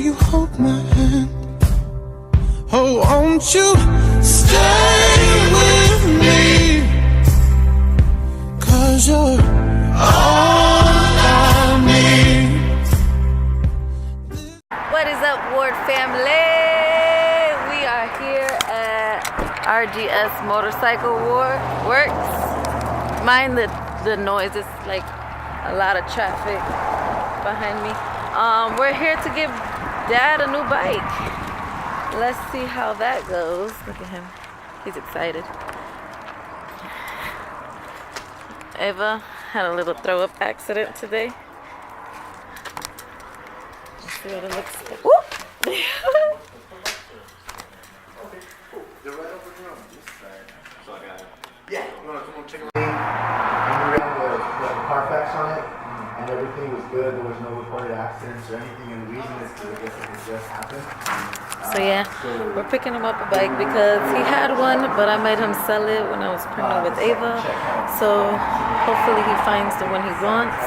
you hold my hand? Oh, won't you stay with me? 'Cause you're all I need. What is up, Ward family? We are here at RGS Motorcycle Works. Mind the noise, it's like a lot of traffic behind me. We're here to give Dad a new bike. Let's see how that goes. Look at him, he's excited. Eva had a little throw up accident today. Let's see what it looks like. Whoop! They're right over here on this side. So I got it. Yeah, you want to come on check it out? And we ran the Carfax on it, and everything was good. There was no reported accidents or anything, and the reason is because I guess it just happened. So yeah, we're picking him up a bike because he had one, but I made him sell it when I was pregnant with Ava. So hopefully he finds the one he wants.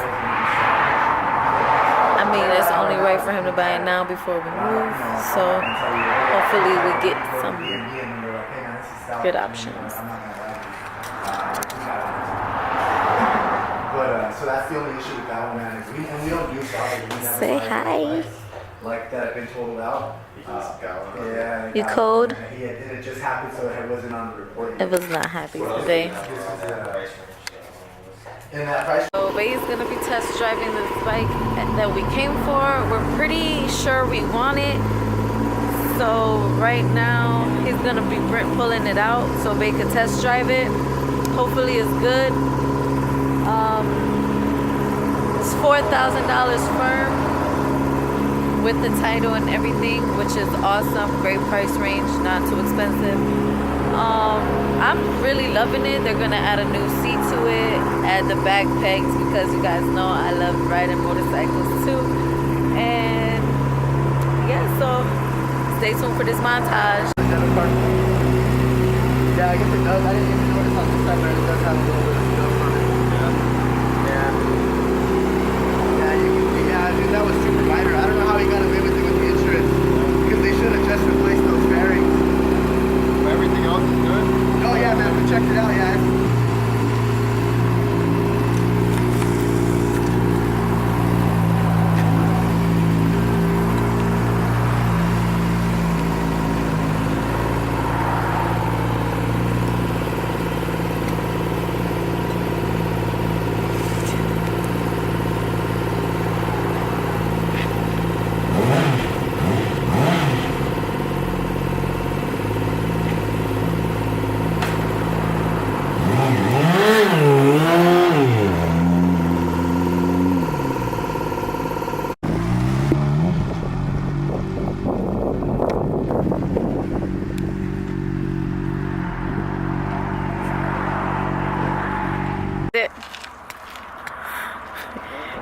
I mean, it's only right for him to buy it now before we move. So hopefully we get some good options. But so that's the only issue with that one, man. And we don't do solid. Say hi. Like that, I've been totaled out. Yeah. You cold? It just happened, so it wasn't on the report. It was not happy today. So Bay's gonna be test driving this bike that we came for. We're pretty sure we want it. So right now he's gonna be pulling it out so Bay can test drive it. Hopefully it's good. It's $4,000 firm with the title and everything, which is awesome. Great price range, not too expensive. I'm really loving it. They're gonna add a new seat to it, add the back pegs, because you guys know I love riding motorcycles too. And yeah, so stay tuned for this montage. Yeah, I guess it does. I didn't even notice on this side, but it does have a little bit of stuff on it. Yeah, dude, that was super minor. I don't know how he got away with it with the insurance, because they should have just replaced those bearings. Everything else is good? Oh yeah, man, we checked it out, yeah.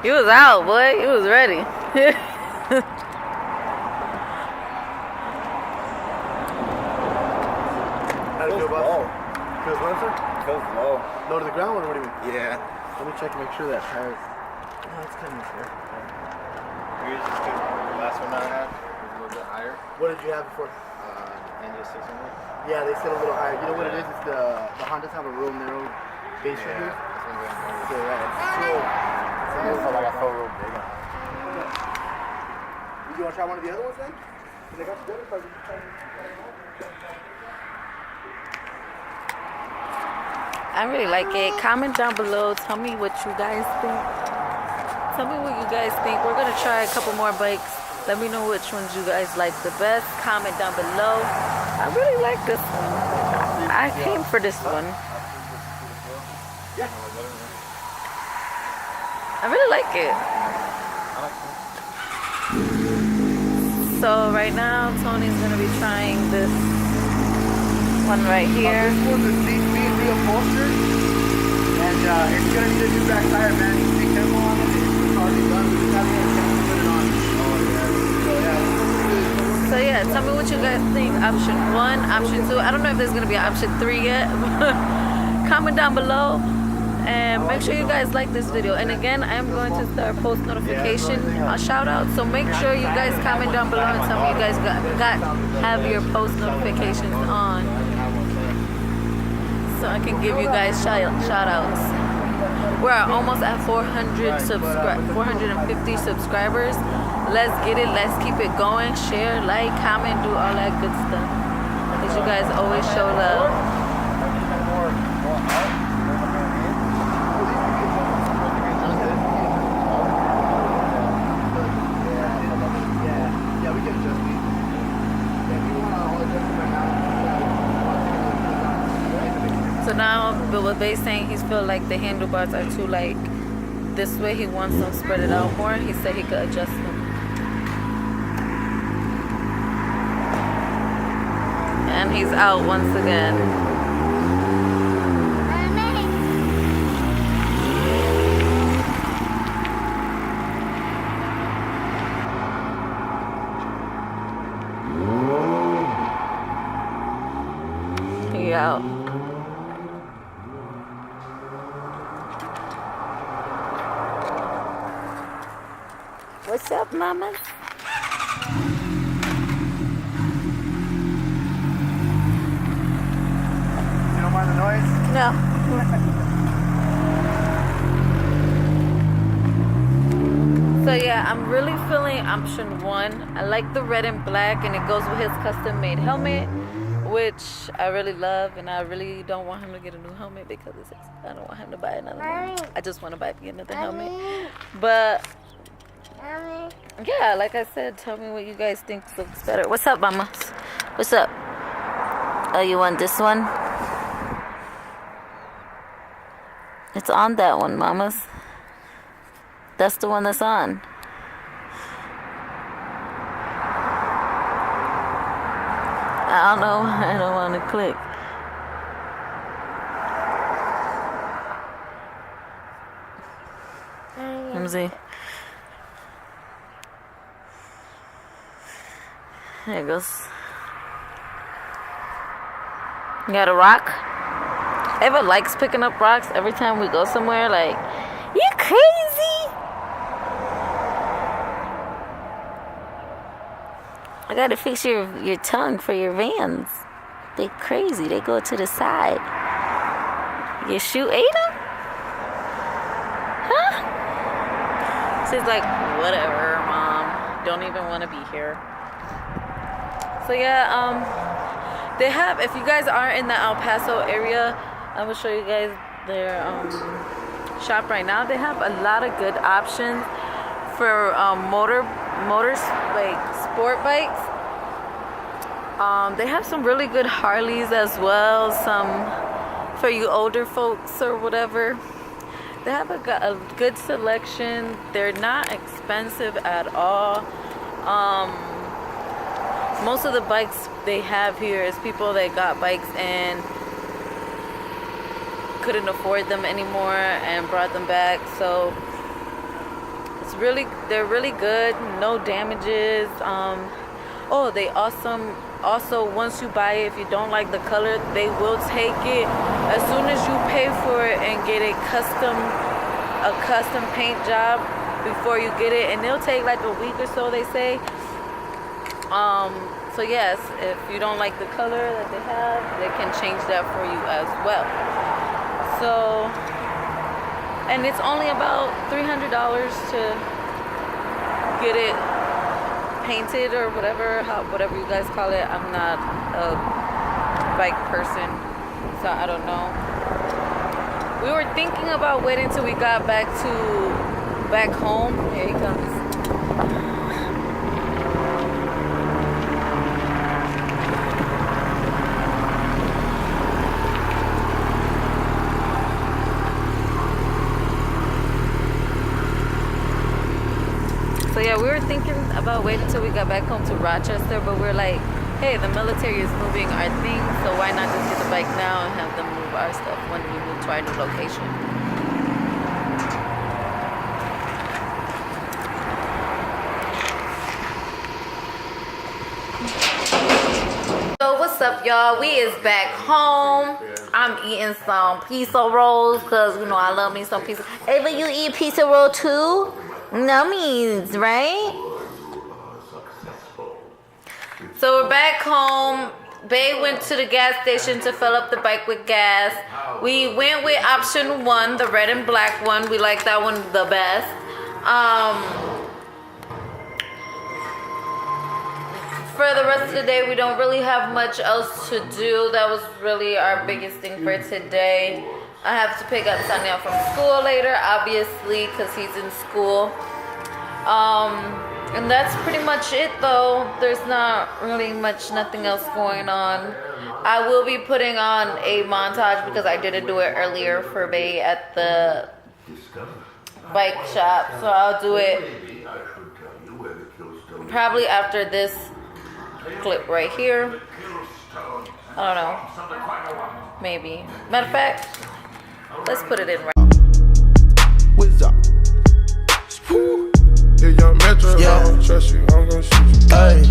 He was out, boy. He was ready. How did it feel, boss? Feels low, sir? Feels low. Low to the ground, or what do you mean? Yeah. Let me check and make sure that tire. Oh, it's kind of there. We just took the last one I had. It was a little bit higher. What did you have before? India 600. Yeah, they said a little higher. You know what it is? It's the Hondas have a real narrow base review. So yeah, it's cool. I felt like I felt real big on it. You want to try one of the other ones then? They got the other cars. I really like it. Comment down below. Tell me what you guys think. Tell me what you guys think. We're going to try a couple more bikes. Let me know which ones you guys like the best. Comment down below. I really like this one. I came for this one. Yeah. I really like it. So right now, Tony's gonna be trying this one right here. This one's a seat being reupholstered, and it's gonna need a new back tire, man. Just be careful on it. It's already done. We just haven't had a chance to put it on. So yeah, tell me what you guys think. Option 1, option 2. I don't know if there's gonna be an option 3 yet. Comment down below. And make sure you guys like this video. And again, I am going to start post notification shout out. So make sure you guys comment down below and tell me you guys have your post notifications on, so I can give you guys shout outs. We're almost at 450 subscribers. Let's get it. Let's keep it going. Share, like, comment, do all that good stuff. Because you guys always show love. So now, with Bae saying he feels like the handlebars are too like this way, he wants them spread it out more. He said he could adjust them. And he's out once again. He out. What's up, mamas? You don't mind the noise? No. So yeah, I'm really feeling option 1. I like the red and black, and it goes with his custom made helmet, which I really love, and I really don't want him to get a new helmet because I don't want him to buy another one. I just want to buy another helmet. But yeah, like I said, tell me what you guys think looks better. What's up, mama? What's up? Oh, you want this one? It's on that one, mamas. That's the one that's on. I don't know. I don't want to click. Let me see. There it goes. You got a rock? Ava likes picking up rocks every time we go somewhere. Like, you crazy? I gotta fix your tongue for your Vans. They crazy. They go to the side. Your shoe ate them? Huh? She's like, whatever, mom. Don't even want to be here. So yeah, they have, if you guys are in the El Paso area, I will show you guys their shop right now. They have a lot of good options for motors, like sport bikes. They have some really good Harleys as well, some for you older folks or whatever. They have a good selection. They're not expensive at all. Most of the bikes they have here is people that got bikes and couldn't afford them anymore and brought them back. So they're really good, no damages. They also once you buy it, if you don't like the color, they will take it as soon as you pay for it and get a custom paint job before you get it, and they'll take like a week or so, they say. So yes, if you don't like the color that they have, they can change that for you as well. So, and it's only about $300 to get it painted or whatever you guys call it. I'm not a bike person, so I don't know. We were thinking about waiting till we got back home. Here he comes. So yeah, we were thinking about waiting until we got back home to Rochester, but we're like, hey, the military is moving our things, so why not just get the bike now and have them move our stuff when we move to our new location. So what's up, y'all? We is back home. I'm eating some pizza rolls because, you know, I love me some pizza. Ava, you eat pizza roll too? Nummies, right? So we're back home. Bae went to the gas station to fill up the bike with gas. We went with option 1, the red and black one. We like that one the best. For the rest of the day, we don't really have much else to do. That was really our biggest thing for today. I have to pick up Sonia from school later, obviously, because he's in school. And that's pretty much it, though. There's not really nothing else going on. I will be putting on a montage because I didn't do it earlier for Bae at the bike shop. So I'll do it probably after this clip right here. I don't know. Maybe. Matter of fact, let's put it in right. Yeah. I don't trust you, I'm gonna shoot you. Ay,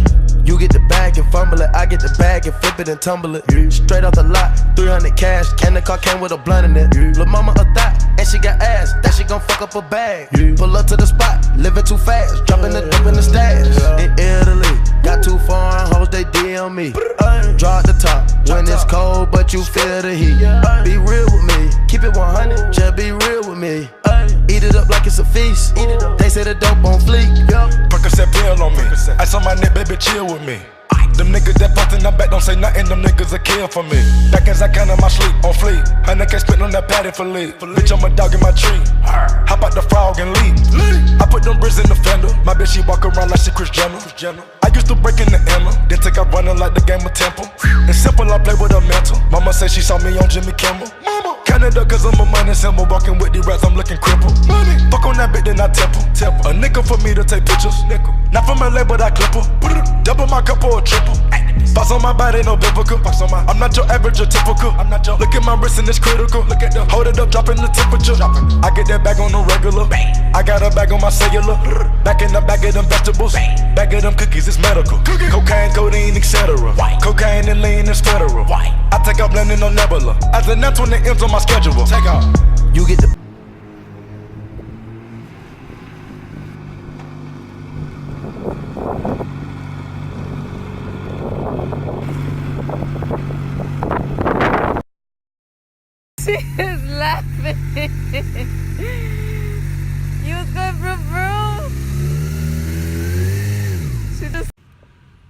you get the bag and fumble it, I get the bag and flip it and tumble it. Straight off the lot, 300 cash, and the car came with a blunt in it. Lil' mama a thot, and she got ass, that shit gon' fuck up a bag. Pull up to the spot, living too fast, dropping the dope in the stash. In Italy, got 2 foreign hoes, they DM me. Draw the top, when it's cold, but you feel the heat. Be real with me, keep it 100, just be real with me. Eat it up like it's a feast. They say the dope on fleek. Percocet pill on me. Ice on my neck, baby, chill with me. Them niggas that fucked in the back don't say nothing, them niggas a kill for me. Back as I count on my sleep, on fleek. 100K split on that patty for lead. Bitch, I'm a dog in my tree. Hop out the frog and leave. I put them bricks in the fender. My bitch, she walk around like she Kris Jenner. I used to break in the Emma, then take out running like the game of Temple. It's simple, I play with a mental. Mama say she saw me on Jimmy Kimmel. Canada, cause I'm a money symbol. Walking with these rats, I'm looking crippled. Fuck on that bitch, then I temple. A nickel for me to take pictures. Not from LA, but I clip her. Double my cup or a triple. Box on my body, no biblical. I'm not your average or typical. Look at my wrist and it's critical. Hold it up, dropping the temperature. I get that bag on the regular. I got a bag on my cellular. Back in the bag of them vegetables. Bag of them cookies, it's medical. Cocaine, codeine, etc. Cocaine and lean is federal. I take off landing on Nebula. As the next one that ends on my schedule. Take off. You get the She is laughing. You was going for broom. She just.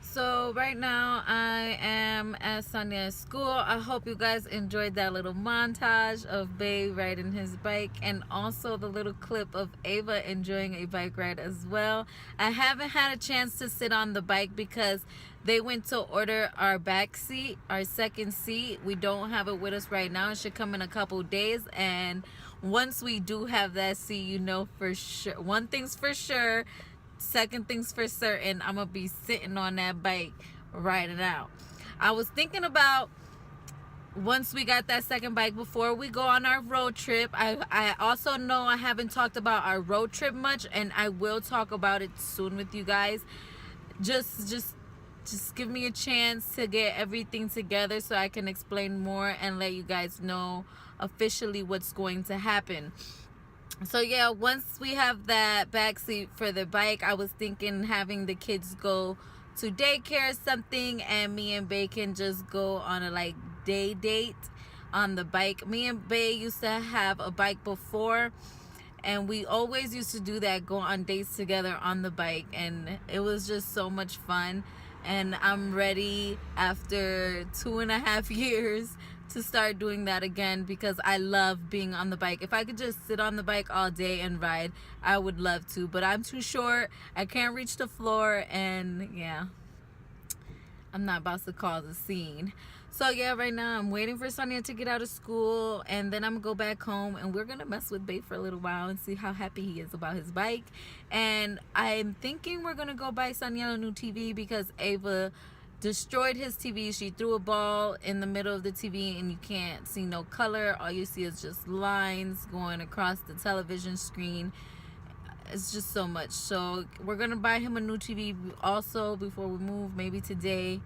So right now I am at Sonia's school. I hope you guys enjoyed that little montage of Bae riding his bike, and also the little clip of Ava enjoying a bike ride as well. I haven't had a chance to sit on the bike because they went to order our back seat, our second seat. We don't have it with us right now. It should come in a couple days, and once we do have that seat, you know for sure. One thing's for sure, second thing's for certain, I'm gonna be sitting on that bike riding out. I was thinking about, once we got that second bike, before we go on our road trip, I also know I haven't talked about our road trip much, and I will talk about it soon with you guys. Just give me a chance to get everything together so I can explain more and let you guys know officially what's going to happen. So yeah, once we have that backseat for the bike, I was thinking having the kids go to daycare or something, and me and Bae can just go on a like day date on the bike. Me and Bae used to have a bike before, and we always used to do that, go on dates together on the bike, and it was just so much fun. And I'm ready after 2.5 years to start doing that again, because I love being on the bike. If I could just sit on the bike all day and ride, I would love to, but I'm too short, I can't reach the floor, and yeah, I'm not about to cause a scene. So yeah, right now I'm waiting for Sonia to get out of school, and then I'm gonna go back home, and we're gonna mess with Bae for a little while and see how happy he is about his bike. And I'm thinking we're gonna go buy Sonia a new TV, because Ava destroyed his TV. She threw a ball in the middle of the TV, and you can't see no color. All you see is just lines going across the television screen. It's just so much. So we're gonna buy him a new TV also before we move, maybe today.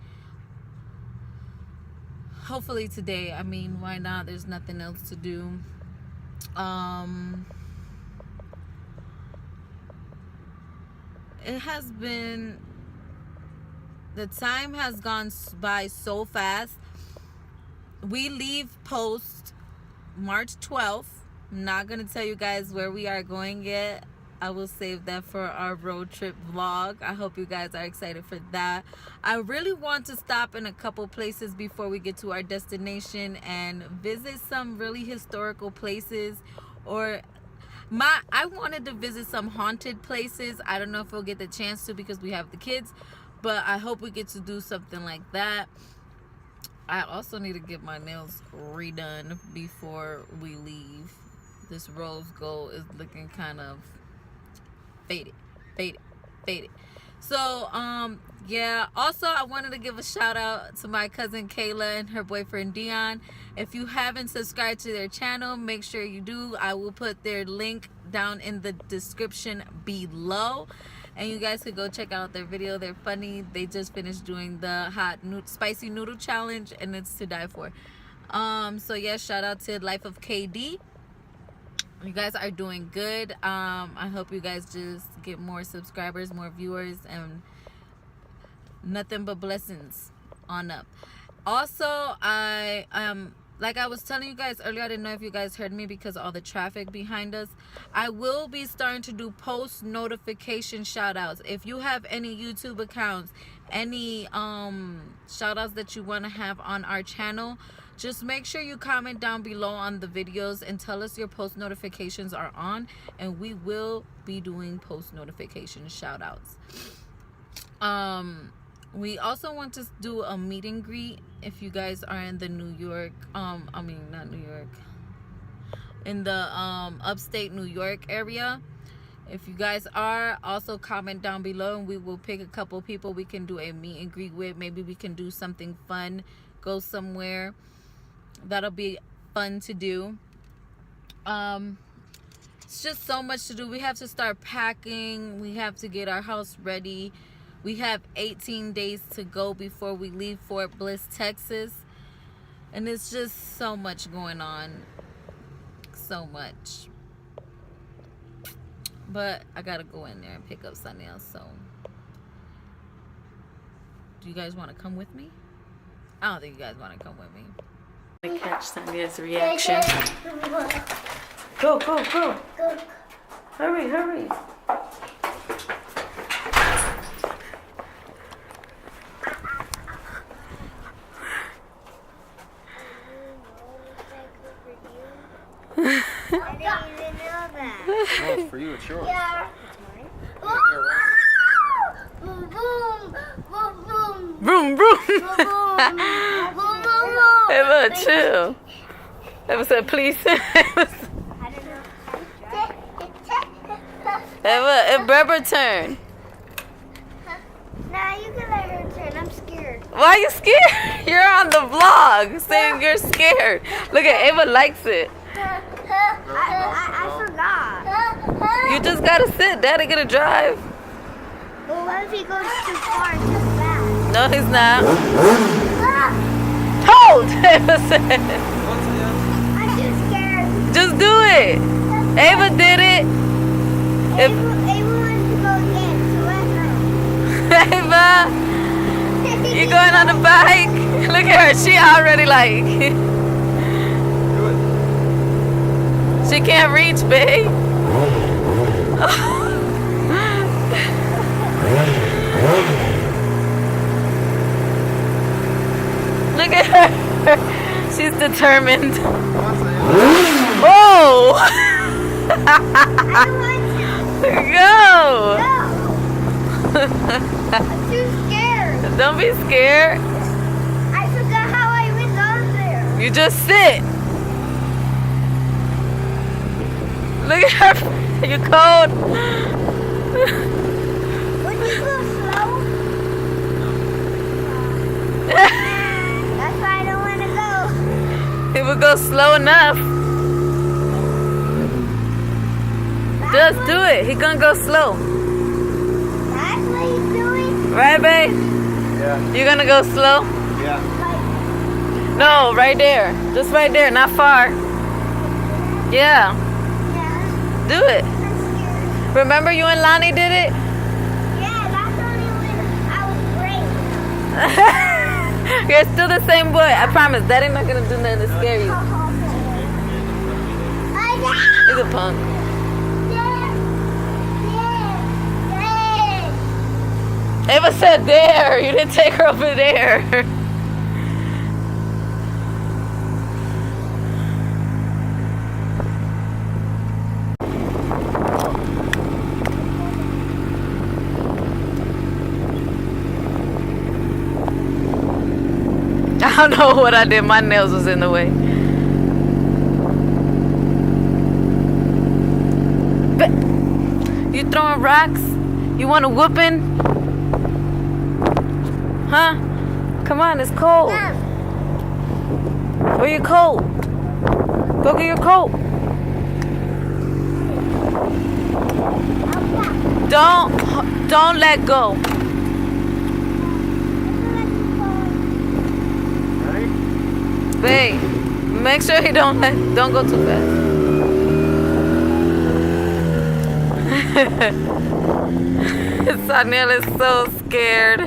hopefully today. I mean, why not? There's nothing else to do. It has been, the time has gone by so fast. We leave post March 12th. I'm not going to tell you guys where we are going yet. I will save that for our road trip vlog. I hope you guys are excited for that. I really want to stop in a couple places before we get to our destination and visit some really historical places, or I wanted to visit some haunted places. I don't know if we'll get the chance to because we have the kids, but I hope we get to do something like that. I also need to get my nails redone before we leave. This rose gold is looking kind of faded. So yeah, also I wanted to give a shout out to my cousin Kayla and her boyfriend Dion. If you haven't subscribed to their channel, make sure you do. I will put their link down in the description below, and you guys could go check out their video. They're funny. They just finished doing the spicy noodle challenge, and it's to die for. So yeah, shout out to Life of KD. You guys are doing good. I hope you guys just get more subscribers, more viewers, and nothing but blessings on up. Also, like I was telling you guys earlier, I didn't know if you guys heard me because of all the traffic behind us. I will be starting to do post notification shout outs. If you have any YouTube accounts, any shout outs that you want to have on our channel, just make sure you comment down below on the videos and tell us your post notifications are on, and we will be doing post notification shout outs. We also want to do a meet and greet if you guys are in the New York, in the upstate New York area. If you guys are, also comment down below and we will pick a couple people we can do a meet and greet with. Maybe we can do something fun, go somewhere. That'll be fun to do. It's just so much to do. We have to start packing. We have to get our house ready. We have 18 days to go before we leave Fort Bliss, Texas. And it's just so much going on. So much. But I gotta go in there and pick up something else. So, do you guys want to come with me? I don't think you guys want to come with me. To catch Sonia's reaction. Go, go, go. Hurry, hurry. I didn't even know that. No, it's for you. It's yours. Yeah. Boom, boom, boom, boom. Vroom, vroom. Boom, boom, boom, boom. Eva, chill. Eva said, please. Eva, it's Breber's turn. Nah, you can let her turn. I'm scared. Why are you scared? You're on the vlog saying you're scared. Look at Ava likes it. I forgot. You just gotta sit. Daddy gonna drive. Well, what if he goes too far and too fast? No, he's not. Hold! Ava said. I'm too scared. Just do it. Ava did it. Ava wants to go again, so let her. Ava, you going on the bike? Look at her. She already like. She can't reach, babe. Look at her. She's determined. Whoa! I don't want to. Go! I'm too scared. Don't be scared. I forgot how I went on there. You just sit. Look at her. You cold? Would you go slow? That's why I don't want to go. He would go slow enough. Just do it. He gonna go slow. That's what he's doing? Right, babe? Yeah. You gonna go slow? Yeah. No, right there. Just right there, not far. Yeah. Yeah. Do it. I'm scared. Remember you and Lonnie did it? Yeah, that's only when I was brave. You're still the same boy. I promise. Daddy not gonna do nothing to scare you. He's a punk. Ava said there. You didn't take her over there. I don't know what I did. My nails was in the way. But you throwing rocks? You want a whooping? Huh? Come on, it's cold. Where your coat? Go get your coat. Don't let go. Babe, make sure he don't go too fast. Saniel is so scared.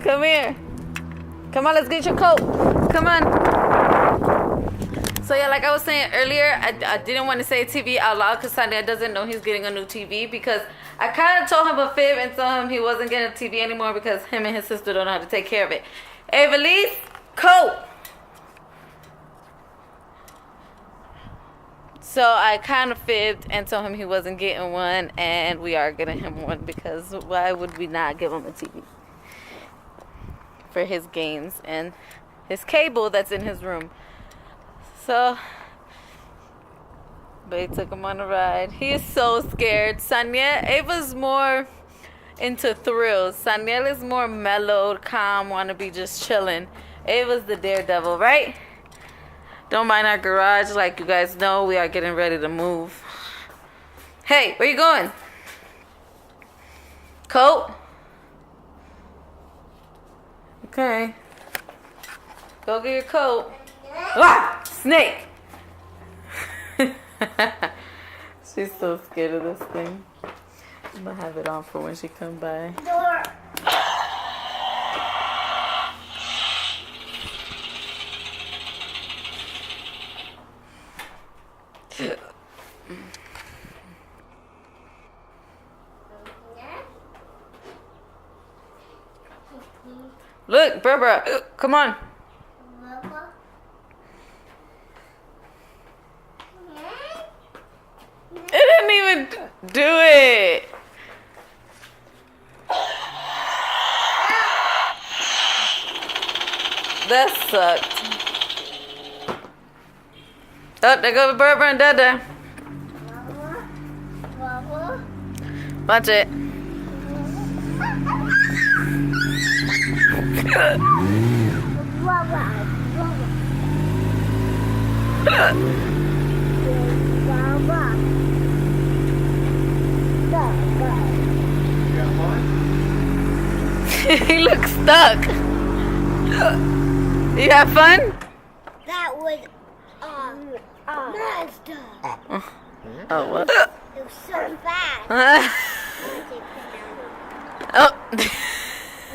Come here. Come on, let's get your coat. Come on. So yeah, like I was saying earlier, I didn't want to say TV out loud because Saniel doesn't know he's getting a new TV because I kind of told him a fib and told him he wasn't getting a TV anymore because him and his sister don't know how to take care of it. Hey, Valise, coat. So I kind of fibbed and told him he wasn't getting one, and we are getting him one because why would we not give him a TV for his games and his cable that's in his room? So, Babe took him on a ride. He is so scared. Saniel, Ava's more into thrills. Saniel is more mellowed, calm, want to be just chilling. Ava's the daredevil, right? Don't mind our garage. Like you guys know, we are getting ready to move. Hey, where you going? Coat? Okay. Go get your coat. Ah! Snake! She's so scared of this thing. I'm gonna have it on for when she come by. Door. Look, Barbara, come on. It didn't even do it. That sucked. Oh, there go Barbara and Dada. Watch it. He looks stuck. You have fun? That was monster. Oh, what? It was so fast. Oh. I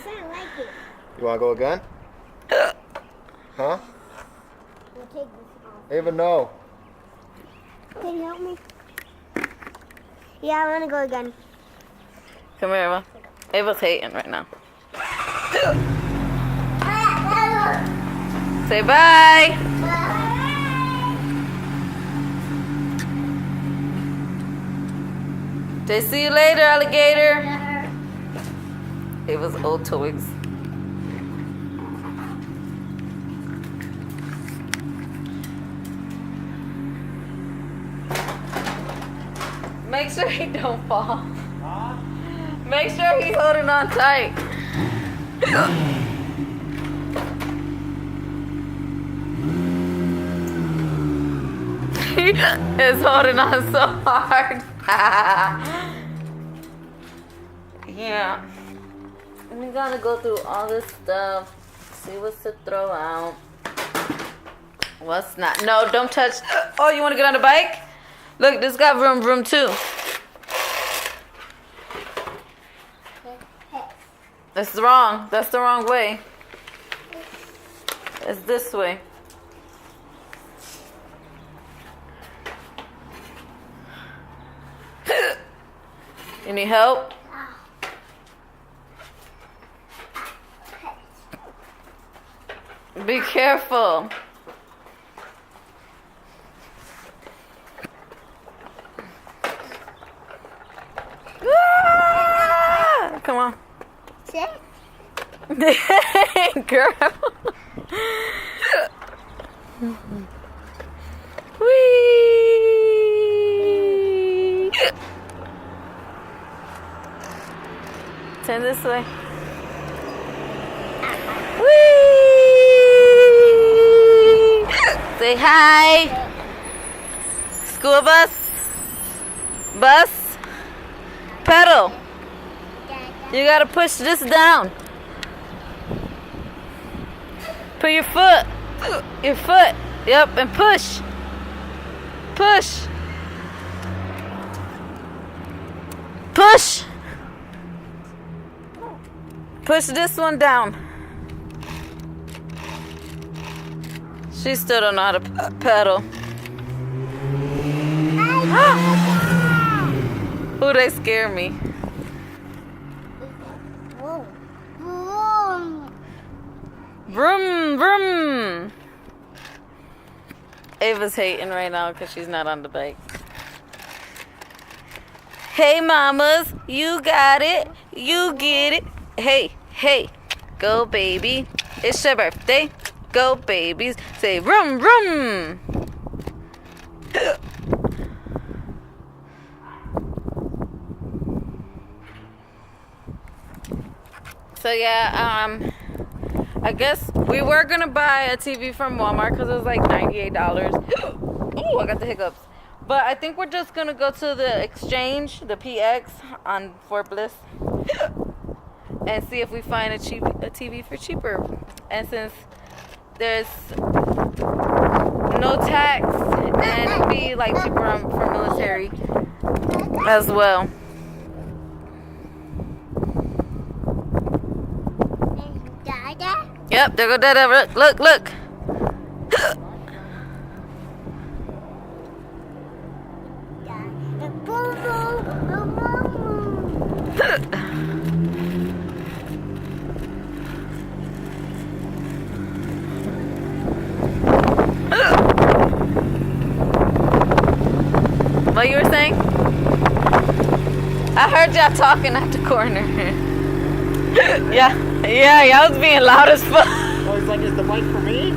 don't like it. You want to go again? Huh? We'll take this off. Ava, no. Can you help me? Yeah, I want to go again. Come here, Ava. Ava's hating right now. Say bye. Say see you later, alligator. Ava's old toys. Make sure he don't fall. Make sure he's holding on tight. He is holding on so hard. Yeah. We gotta go through all this stuff See what's to throw out. What's not? No, don't touch. Oh, you want to get on the bike? Look, this got vroom too. That's wrong. That's the wrong way. It's this way. You need help? Be careful. Ah! Come on. Sit. Girl. Whee! Turn this way. Whee! Say hi. School bus. Bus. Pedal. You gotta push this down. Put your foot. Yep, and push. Push. Push. Push this one down. She still don't know how to pedal. Ooh, they scare me. Vroom, vroom. Ava's hating right now because she's not on the bike. Hey, mamas, you got it. You get it. Hey, hey, go, baby. It's your birthday. Go, babies. Say, vroom, vroom. So, yeah, I guess we were going to buy a TV from Walmart because it was like $98. Ooh, I got the hiccups. But I think we're just going to go to the exchange, the PX on Fort Bliss, and see if we find a TV for cheaper. And since there's no tax, and it'd be like cheaper for military as well. Yep, there go Dada. Look, look. What you were saying? I heard y'all talking at the corner. Yeah, y'all was being loud as fuck. Oh, he's like, is the bike for me?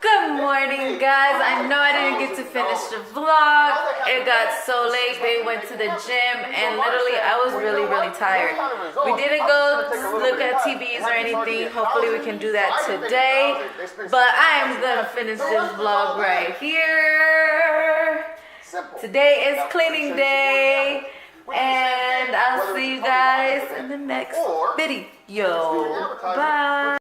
Good morning, guys. I know I didn't get to finish the vlog. It got so late. They went to the gym, and literally, I was really, really tired. We didn't go look at TVs or anything. Hopefully, we can do that today. But I am gonna finish this vlog right here. Today is cleaning day, and I'll see you guys in the next video. Bye.